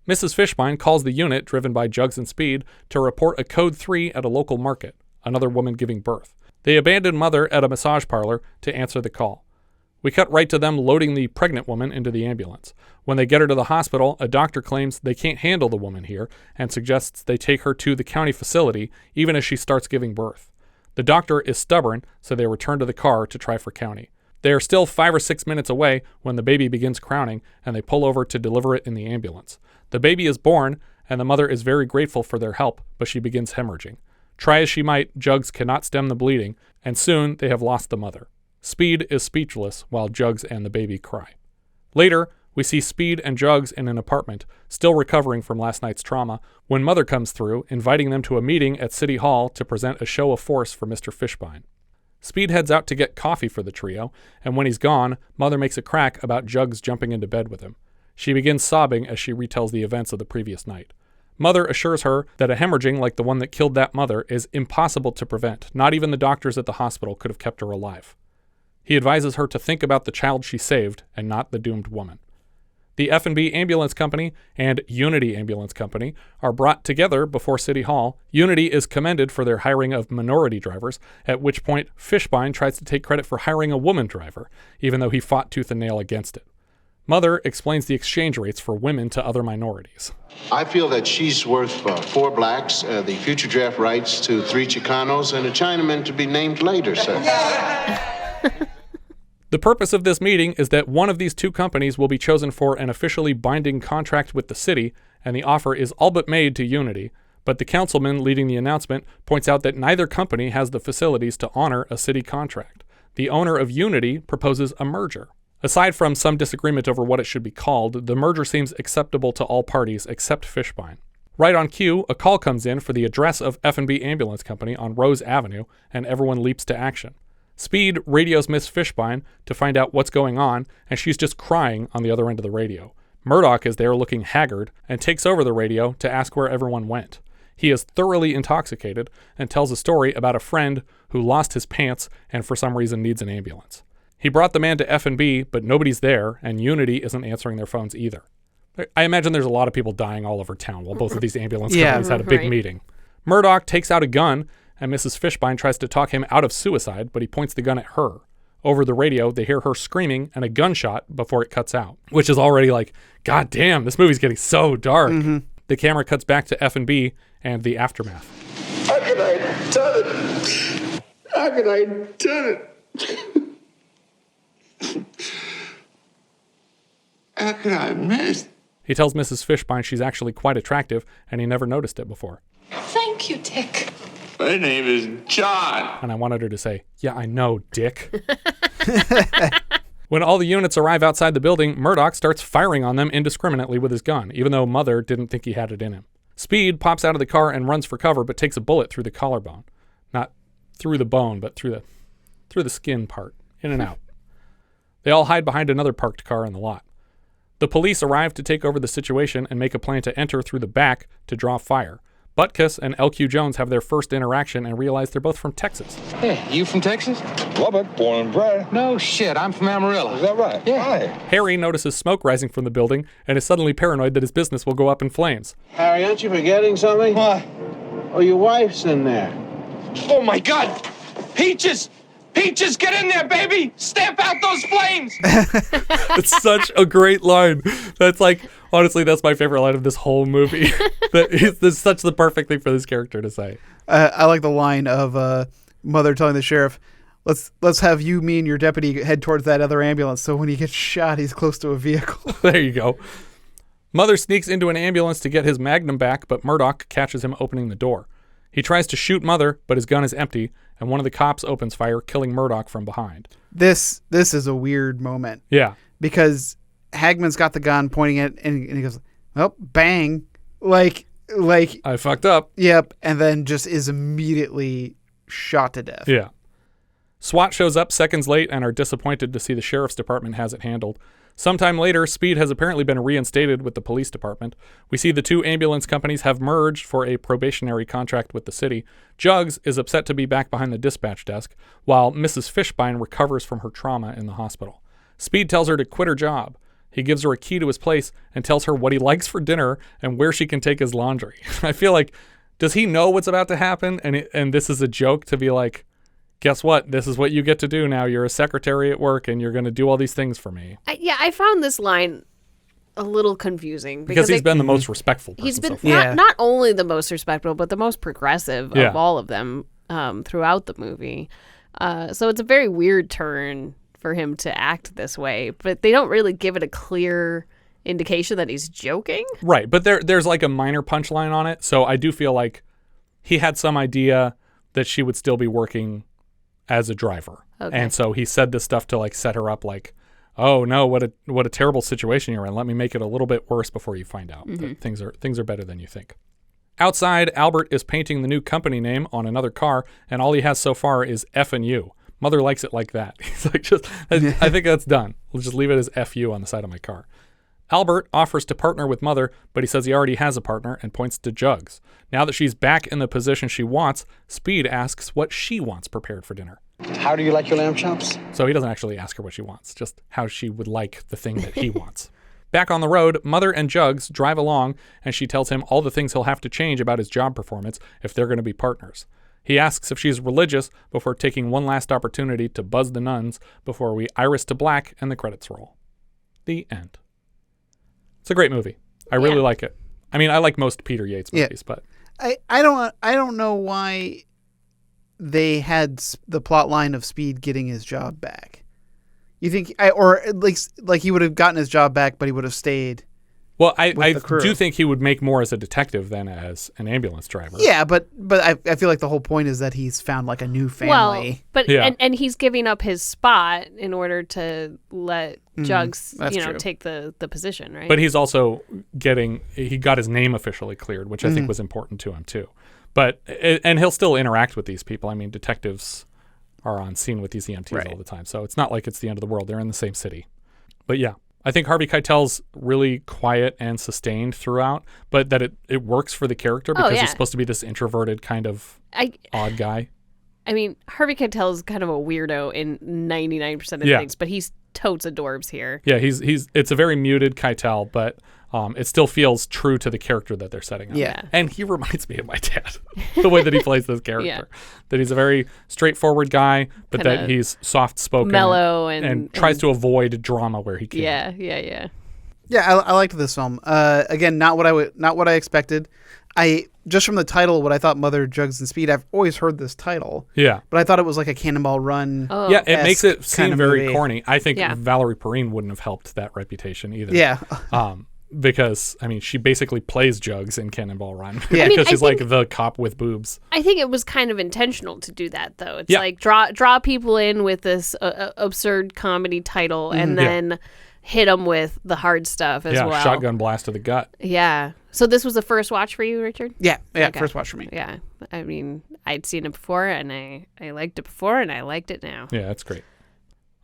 Mrs. Fishbine calls the unit, driven by Jugs and Speed, to report a code 3 at a local market, another woman giving birth. They abandon Mother at a massage parlor to answer the call. We cut right to them loading the pregnant woman into the ambulance. When they get her to the hospital, a doctor claims they can't handle the woman here and suggests they take her to the county facility even as she starts giving birth. The doctor is stubborn, so they return to the car to try for county. They are still 5 or 6 minutes away when the baby begins crowning, and they pull over to deliver it in the ambulance. The baby is born, and the mother is very grateful for their help, but she begins hemorrhaging. Try as she might, Jugs cannot stem the bleeding, and soon they have lost the mother. Speed is speechless while Jugs and the baby cry. Later, we see Speed and Jugs in an apartment, still recovering from last night's trauma, when Mother comes through, inviting them to a meeting at City Hall to present a show of force for Mr. Fishbine. Speed heads out to get coffee for the trio, and when he's gone, Mother makes a crack about Jugs jumping into bed with him. She begins sobbing as she retells the events of the previous night. Mother assures her that a hemorrhaging like the one that killed that mother is impossible to prevent. Not even the doctors at the hospital could have kept her alive. He advises her to think about the child she saved and not the doomed woman. The F&B Ambulance Company and Unity Ambulance Company are brought together before City Hall. Unity is commended for their hiring of minority drivers, at which point Fishbine tries to take credit for hiring a woman driver, even though he fought tooth and nail against it. Mother explains the exchange rates for women to other minorities. I feel that she's worth 4 blacks, the future draft rights to 3 Chicanos, and a Chinaman to be named later, sir. The purpose of this meeting is that one of these 2 companies will be chosen for an officially binding contract with the city, and the offer is all but made to Unity, but the councilman leading the announcement points out that neither company has the facilities to honor a city contract. The owner of Unity proposes a merger. Aside from some disagreement over what it should be called, the merger seems acceptable to all parties except Fishbine. Right on cue, a call comes in for the address of F&B Ambulance Company on Rose Avenue, and everyone leaps to action. Speed radios Miss Fishbine to find out what's going on, and she's just crying on the other end of the radio. Murdoch is there looking haggard and takes over the radio to ask where everyone went. He is thoroughly intoxicated and tells a story about a friend who lost his pants and for some reason needs an ambulance. He brought the man to F&B, but nobody's there, and Unity isn't answering their phones either. I imagine there's a lot of people dying all over town while both of these ambulance companies had a big meeting. Murdoch takes out a gun, and Mrs. Fishbine tries to talk him out of suicide, but he points the gun at her. Over the radio, they hear her screaming and a gunshot before it cuts out, which is already like, God damn, this movie's getting so dark. Mm-hmm. The camera cuts back to F&B and the aftermath. How could I have done it? How could I have done it? How could I have missed? He tells Mrs. Fishbine she's actually quite attractive, and he never noticed it before. Thank you, Dick. My name is John. And I wanted her to say, yeah, I know, Dick. When all the units arrive outside the building, Murdoch starts firing on them indiscriminately with his gun, even though Mother didn't think he had it in him. Speed pops out of the car and runs for cover, but takes a bullet through the collarbone. Not through the bone, but through the skin part, in and out. They all hide behind another parked car in the lot. The police arrive to take over the situation and make a plan to enter through the back to draw fire. Butkus and LQ Jones have their first interaction and realize they're both from Texas. Hey, you from Texas? Lubbock, born and bred. No shit, I'm from Amarillo. Is that right? Yeah. Hi. Harry notices smoke rising from the building and is suddenly paranoid that his business will go up in flames. Harry, aren't you forgetting something? What? Oh, your wife's in there. Oh, my God! Peaches! Peaches, get in there, baby! Stamp out those flames! It's such a great line. That's like, honestly, that's my favorite line of this whole movie. That's such the perfect thing for this character to say. I like the line of Mother telling the sheriff, let's have you, me, and your deputy head towards that other ambulance so when he gets shot, he's close to a vehicle. There you go. Mother sneaks into an ambulance to get his Magnum back, but Murdoch catches him opening the door. He tries to shoot Mother, but his gun is empty, and one of the cops opens fire, killing Murdoch from behind. This is a weird moment. Yeah. Because Hagman's got the gun pointing at it, and he goes, oh, bang. Like I fucked up. Yep. And then just is immediately shot to death. Yeah. SWAT shows up seconds late and are disappointed to see the sheriff's department has it handled. Sometime later, Speed has apparently been reinstated with the police department. We see the two ambulance companies have merged for a probationary contract with the city. Jugs is upset to be back behind the dispatch desk, while Mrs. Fishbine recovers from her trauma in the hospital. Speed tells her to quit her job. He gives her a key to his place and tells her what he likes for dinner and where she can take his laundry. I feel like, does he know what's about to happen? And this is a joke to be like, guess what? This is what you get to do now. You're a secretary at work and you're going to do all these things for me. I found this line a little confusing. Because he's been the most respectful person He's been so far. not only the most respectful, but the most progressive of all of them throughout the movie. So it's a very weird turn for him to act this way. But they don't really give it a clear indication that he's joking. Right. But there's like a minor punchline on it. So I do feel like he had some idea that she would still be working as a driver. Okay. And so he said this stuff to like set her up like, oh no, what a terrible situation you're in. Let me make it a little bit worse before you find out that things are better than you think. Outside, Albert is painting the new company name on another car, and all he has so far is F and U. Mother likes it like that. He's like, I think that's done. We'll just leave it as FU on the side of my car. Albert offers to partner with Mother, but he says he already has a partner and points to Jugs. Now that she's back in the position she wants, Speed asks what she wants prepared for dinner. How do you like your lamb chops? So he doesn't actually ask her what she wants, just how she would like the thing that he wants. Back on the road, Mother and Jugs drive along, and she tells him all the things he'll have to change about his job performance if they're going to be partners. He asks if she's religious before taking one last opportunity to buzz the nuns before we iris to black and the credits roll. The end. It's a great movie. I really like it. I mean, I like most Peter Yates movies, but I don't know why they had the plot line of Speed getting his job back. You think, or at least like he would have gotten his job back, but he would have stayed. Well, I do think he would make more as a detective than as an ambulance driver. Yeah, but I feel like the whole point is that he's found like a new family. Well, but and he's giving up his spot in order to let Jugs, true. take the position, right? But he's also he got his name officially cleared, which I think was important to him too. But and he'll still interact with these people. I mean, detectives are on scene with these EMTs all the time, so it's not like it's the end of the world. They're in the same city. But yeah. I think Harvey Keitel's really quiet and sustained throughout, but that it works for the character because he's supposed to be this introverted kind of odd guy. I mean, Harvey Keitel is kind of a weirdo in 99% of things, but he's totes adorbs here. Yeah, it's a very muted Keitel, but it still feels true to the character that they're setting up. Yeah. And he reminds me of my dad, the way that he plays this character. That he's a very straightforward guy, but Kinda that he's soft-spoken. Mellow and tries to avoid drama where he can. Yeah. Yeah, I liked this film. Again, not what I expected. Just from the title, what I thought Mother, Jugs, and Speed, I've always heard this title. Yeah. But I thought it was like a Cannonball Run. Oh. Yeah, it makes it seem very movie. corny. I think Valerie Perrine wouldn't have helped that reputation either. Yeah. Because, I mean, she basically plays Jugs in Cannonball Run. Yeah. Because she's like the cop with boobs. I think it was kind of intentional to do that, though. It's like draw people in with this absurd comedy title and then hit them with the hard stuff as well. Yeah, shotgun blast to the gut. Yeah. So this was the first watch for you, Richard? Yeah, okay. First watch for me. Yeah. I mean, I'd seen it before, and I liked it before, and I liked it now. Yeah, that's great.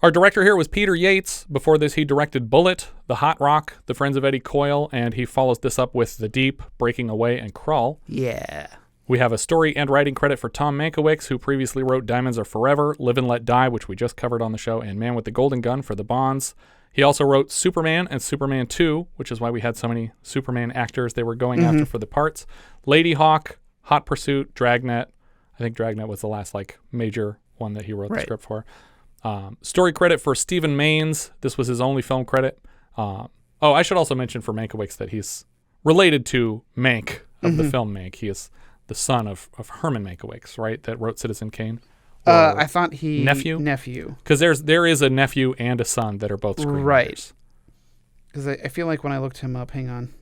Our director here was Peter Yates. Before this, he directed Bullet, The Hot Rock, The Friends of Eddie Coyle, and he follows this up with The Deep, Breaking Away, and Crawl. Yeah. We have a story and writing credit for Tom Mankiewicz, who previously wrote Diamonds Are Forever, Live and Let Die, which we just covered on the show, and Man with the Golden Gun for The Bonds. He also wrote Superman and Superman 2, which is why we had so many Superman actors they were going after for the parts. Lady Hawk, Hot Pursuit, Dragnet. I think Dragnet was the last major one that he wrote the script for. Story credit for Stephen Maines. This was his only film credit. I should also mention for Mankiewicz that he's related to Mank of the film Mank. He is the son of Herman Mankiewicz, right? That wrote Citizen Kane. I thought he... Nephew? Because there is a nephew and a son that are both screenwriters. Right. Because I feel like when I looked him up, hang on.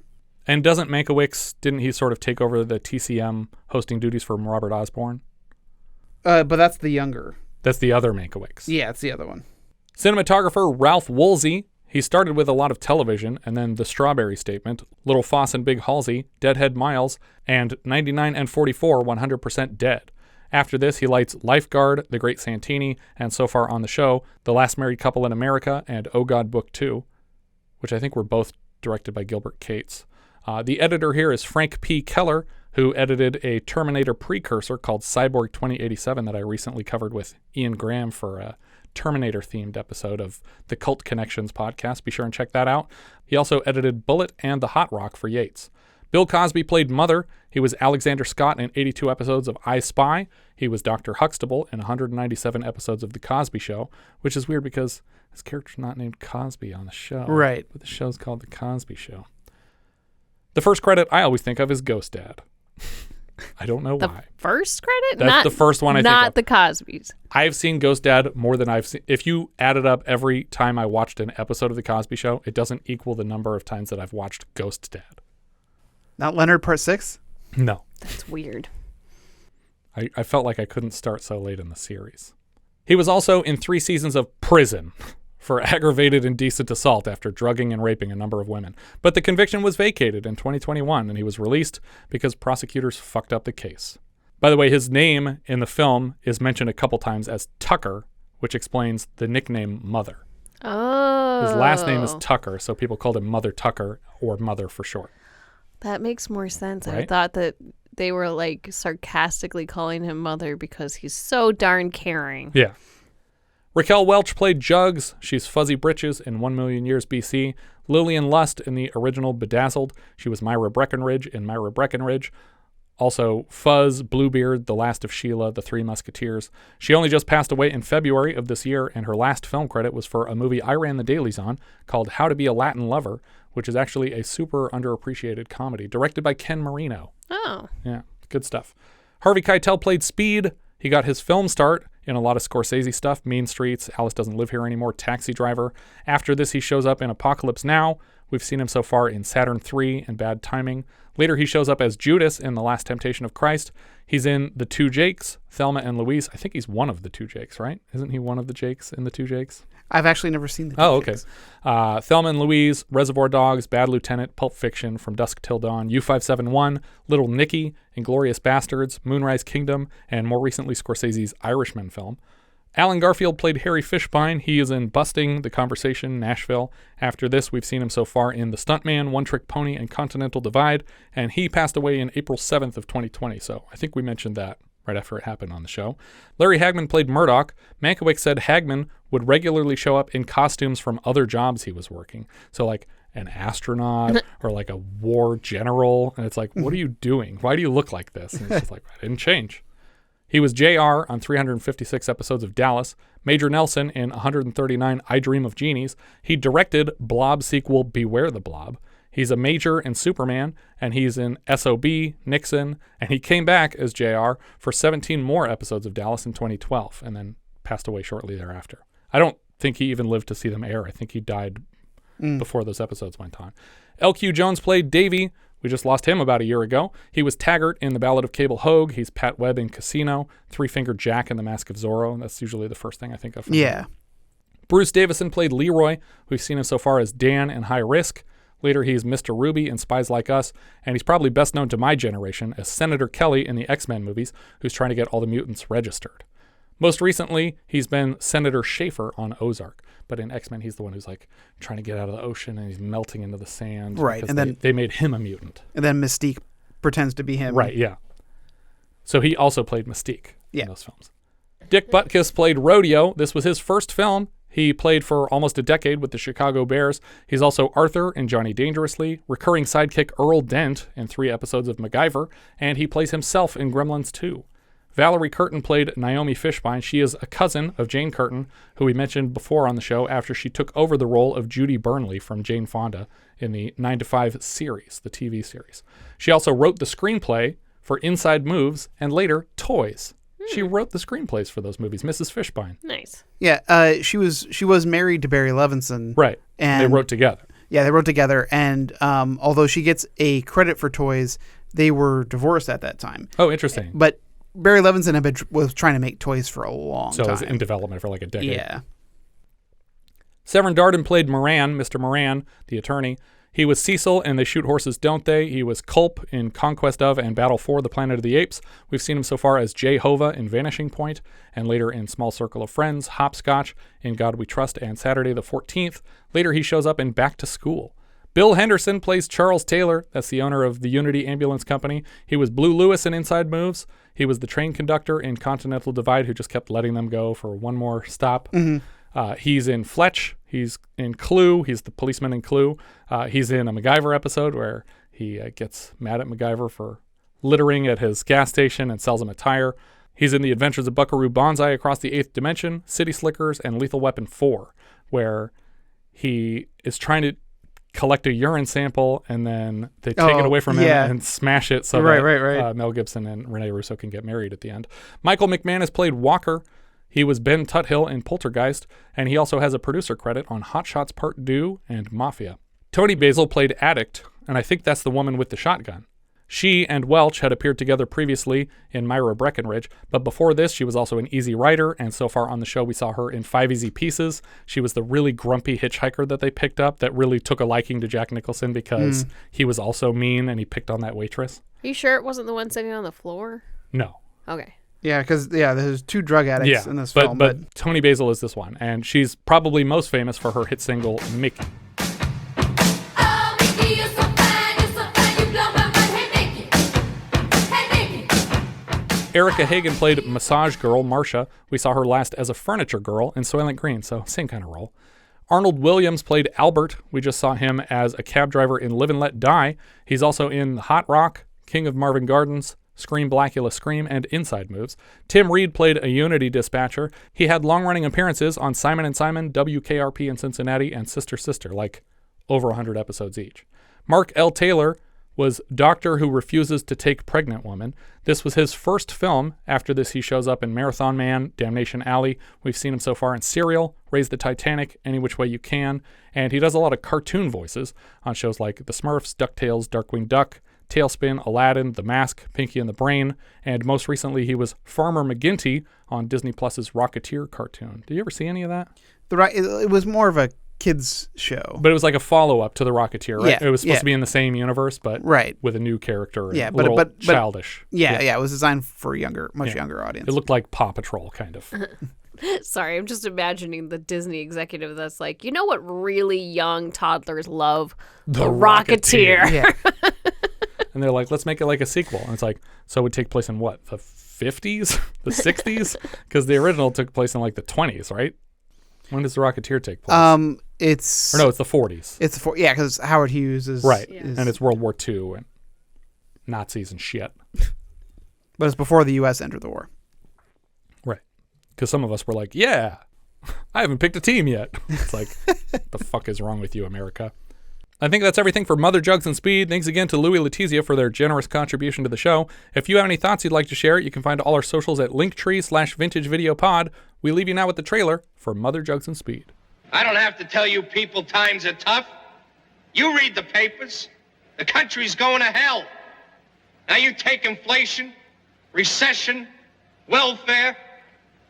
And didn't he sort of take over the TCM hosting duties from Robert Osborne? But that's the younger. That's the other Mankiewicz. Yeah, it's the other one. Cinematographer Ralph Woolsey. He started with a lot of television, and then The Strawberry Statement, Little Foss and Big Halsey, Deadhead Miles, and 99 and 44, 100% Dead. After this, he lights Lifeguard, The Great Santini, and so far on the show, The Last Married Couple in America and Oh God Book 2, which I think were both directed by Gilbert Cates. The editor here is Frank P. Keller, who edited a Terminator precursor called Cyborg 2087 that I recently covered with Ian Graham for a Terminator-themed episode of the Cult Connections podcast. Be sure and check that out. He also edited Bullet and The Hot Rock for Yates. Bill Cosby played Mother. He was Alexander Scott in 82 episodes of I Spy. He was Dr. Huxtable in 197 episodes of The Cosby Show, which is weird because his character's not named Cosby on the show. Right. But the show's called The Cosby Show. The first credit I always think of is Ghost Dad. I don't know why. The first credit? That's the first one I think of. Not the Cosbys. I've seen Ghost Dad more than I've seen. If you added up every time I watched an episode of The Cosby Show, it doesn't equal the number of times that I've watched Ghost Dad. Not Leonard Part 6? No. That's weird. I felt like I couldn't start so late in the series. He was also in 3 seasons of Prison for aggravated indecent assault after drugging and raping a number of women. But the conviction was vacated in 2021, and he was released because prosecutors fucked up the case. By the way, his name in the film is mentioned a couple times as Tucker, which explains the nickname Mother. Oh. His last name is Tucker, so people called him Mother Tucker, or Mother for short. That makes more sense. Right? I thought that they were sarcastically calling him Mother because he's so darn caring. Yeah. Raquel Welch played Jugs. She's Fuzzy Britches in 1 Million Years BC. Lillian Lust in the original Bedazzled. She was Myra Breckenridge in Myra Breckenridge. Also, Fuzz, Bluebeard, The Last of Sheila, The Three Musketeers. She only just passed away in February of this year, and her last film credit was for a movie I ran the dailies on called How to Be a Latin Lover, which is actually a super underappreciated comedy, directed by Ken Marino. Oh. Yeah, good stuff. Harvey Keitel played Speed. He got his film start in a lot of Scorsese stuff, Mean Streets, Alice Doesn't Live Here Anymore, Taxi Driver. After this, he shows up in Apocalypse Now. We've seen him so far in Saturn III and Bad Timing. Later, he shows up as Judas in The Last Temptation of Christ. He's in The Two Jakes, Thelma and Louise. I think he's one of the two Jakes, right? Isn't he one of the Jakes in The Two Jakes? I've actually never seen The Two Jakes. Okay. Thelma and Louise, Reservoir Dogs, Bad Lieutenant, Pulp Fiction, From Dusk Till Dawn, U-571, Little Nicky, Inglourious Bastards, Moonrise Kingdom, and more recently Scorsese's Irishman film. Allan Garfield played Harry Fishbine. He is in Busting, The Conversation, Nashville. After this, we've seen him so far in The Stuntman, One Trick Pony, and Continental Divide, and he passed away in April 7th of 2020, so I think we mentioned that right after it happened on the show. Larry Hagman played Murdoch. Mankiewicz said Hagman would regularly show up in costumes from other jobs he was working. So like an astronaut or like a war general, and it's like, what are you doing? Why do you look like this? And it's just like, I didn't change. He was JR on 356 episodes of Dallas, Major Nelson in 139 I Dream of Genies. He directed Blob sequel Beware the Blob. He's a Major in Superman, and he's in SOB, Nixon, and he came back as JR for 17 more episodes of Dallas in 2012, and then passed away shortly thereafter. I don't think he even lived to see them air. I think he died before those episodes went on. LQ Jones played Davey. We just lost him about a year ago. He was Taggart in The Ballad of Cable Hogue. He's Pat Webb in Casino. Three-Fingered Jack in The Mask of Zorro. That's usually the first thing I think of from him. Bruce Davison played Leroy. We've seen him so far as Dan in High Risk. Later, he's Mr. Ruby in Spies Like Us, and he's probably best known to my generation as Senator Kelly in the X-Men movies, who's trying to get all the mutants registered. Most recently, he's been Senator Schaefer on Ozark. But in X-Men, he's the one who's like trying to get out of the ocean and he's melting into the sand. Right, and then they made him a mutant. And then Mystique pretends to be him. Right, yeah. So he also played Mystique in those films. Dick Butkus played Rodeo. This was his first film. He played for almost a decade with the Chicago Bears. He's also Arthur in Johnny Dangerously, recurring sidekick Earl Dent in 3 episodes of MacGyver, and he plays himself in Gremlins 2. Valerie Curtin played Naomi Fishbine. She is a cousin of Jane Curtin, who we mentioned before on the show after she took over the role of Judy Burnley from Jane Fonda in the 9 to 5 series, the TV series. She also wrote the screenplay for Inside Moves and later Toys. She wrote the screenplays for those movies, Mrs. Fishbine. Nice. Yeah, she was married to Barry Levinson. Right. And they wrote together. Yeah, they wrote together. And although she gets a credit for Toys, they were divorced at that time. Oh, interesting. But Barry Levinson was trying to make Toys for a long time. So it was in development for like a decade. Yeah. Severn Darden played Moran, Mr. Moran, the attorney. He was Cecil in They Shoot Horses, Don't They? He was Culp in Conquest of and Battle for the Planet of the Apes. We've seen him so far as Jehovah in Vanishing Point, and later in Small Circle of Friends, Hopscotch, In God We Trust, and Saturday the 14th. Later he shows up in Back to School. Bill Henderson plays Charles Taylor. That's the owner of the Unity Ambulance Company. He was Blue Lewis in Inside Moves. He was the train conductor in Continental Divide who just kept letting them go for one more stop. Mm-hmm. He's in Fletch. He's in Clue. He's the policeman in Clue. He's in a MacGyver episode where he gets mad at MacGyver for littering at his gas station and sells him a tire. He's in The Adventures of Buckaroo Banzai Across the Eighth Dimension, City Slickers, and Lethal Weapon 4, where he is trying to collect a urine sample and then they take it away from him and smash it so that Mel Gibson and Rene Russo can get married at the end. Michael McManus played Walker. He was Ben Tuthill in Poltergeist, and he also has a producer credit on Hot Shots Part 2 and Mafia. Tony Basil played Addict, and I think that's the woman with the shotgun. She and Welch had appeared together previously in Myra Breckenridge, but before this she was also an Easy Rider, and so far on the show we saw her in 5 Easy Pieces. She was the really grumpy hitchhiker that they picked up that really took a liking to Jack Nicholson because he was also mean and he picked on that waitress. Are you sure it wasn't the one sitting on the floor? No. Okay. Yeah, because there's 2 drug addicts in this film. But Tony Basil is this one, and she's probably most famous for her hit single, Mickey. Erica Hagen played Massage Girl, Marcia. We saw her last as a furniture girl in Soylent Green, so same kind of role. Arnold Williams played Albert. We just saw him as a cab driver in Live and Let Die. He's also in The Hot Rock, King of Marvin Gardens, Scream Blackula Scream, and Inside Moves. Tim Reed played a Unity dispatcher. He had long-running appearances on Simon & Simon, WKRP in Cincinnati, and Sister Sister, like over 100 episodes each. Mark L. Taylor was Doctor Who Refuses to Take Pregnant Woman. This was his first film. After this, he shows up in Marathon Man, Damnation Alley. We've seen him so far in Serial, Raise the Titanic, Any Which Way You Can, and he does a lot of cartoon voices on shows like The Smurfs, DuckTales, Darkwing Duck, Tailspin, Aladdin, The Mask, Pinky and the Brain, and most recently he was Farmer McGinty on Disney Plus's Rocketeer cartoon. Did you ever see any of that? It was more of a kids show, but it was like a follow-up to the Rocketeer, right? Yeah, it was supposed to be in the same universe, but with a new character. And but childish. It was designed for a much younger audience. It looked like Paw Patrol, kind of. Sorry, I'm just imagining the Disney executive that's like, you know what really young toddlers love? The Rocketeer. Yeah. And they're like, let's make it like a sequel. And it's like, so it would take place in what, the 50s? The 60s? Because the original took place in like the 20s, right? When does the Rocketeer take place? It's the 40s. It's because Howard Hughes is right, and it's World War II and Nazis and shit. But it's before the U.S. entered the war. Right, because some of us were like, yeah, I haven't picked a team yet. It's like, what the fuck is wrong with you, America? I think that's everything for Mother, Jugs, and Speed. Thanks again to Louis Letizia for their generous contribution to the show. If you have any thoughts you'd like to share, you can find all our socials at linktree/vintagevideopod. We leave you now with the trailer for Mother, Jugs, and Speed. I don't have to tell you people times are tough. You read the papers. The country's going to hell. Now you take inflation, recession, welfare.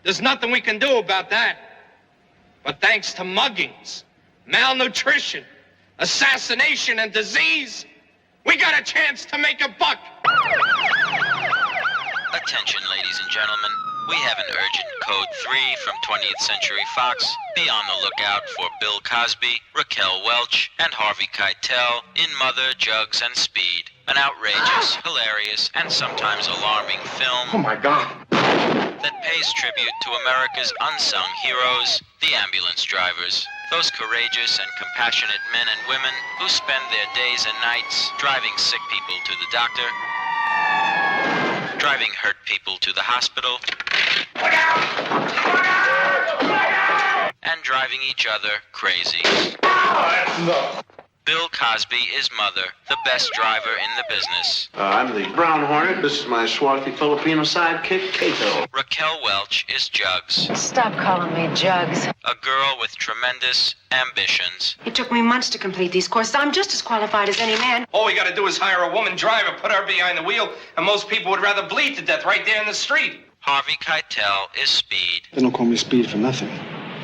There's nothing we can do about that. But thanks to muggings, malnutrition, assassination, and disease, we got a chance to make a buck. Attention, ladies and gentlemen. We have an urgent code 3 from 20th Century Fox. Be on the lookout for Bill Cosby, Raquel Welch, and Harvey Keitel in Mother, Jugs, and Speed. An outrageous, hilarious, and sometimes alarming film. Oh my God. That pays tribute to America's unsung heroes, the ambulance drivers. Those courageous and compassionate men and women who spend their days and nights driving sick people to the doctor, driving hurt people to the hospital, and driving each other crazy. Bill Cosby is Mother, the best driver in the business. I'm the Brown Hornet. This is my swarthy Filipino sidekick, Keitel. Raquel Welch is Jugs. Stop calling me Jugs. A girl with tremendous ambitions. It took me months to complete these courses. I'm just as qualified as any man. All we gotta do is hire a woman driver, put her behind the wheel, and most people would rather bleed to death right there in the street. Harvey Keitel is Speed. They don't call me Speed for nothing.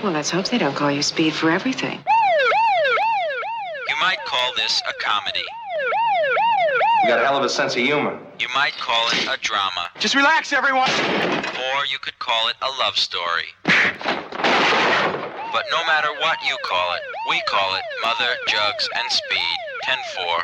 Well, let's hope they don't call you Speed for everything. You might call this a comedy. You got a hell of a sense of humor. You might call it a drama. Just relax, everyone. Or you could call it a love story. But no matter what you call it, we call it Mother, Jugs, and Speed. 10-4.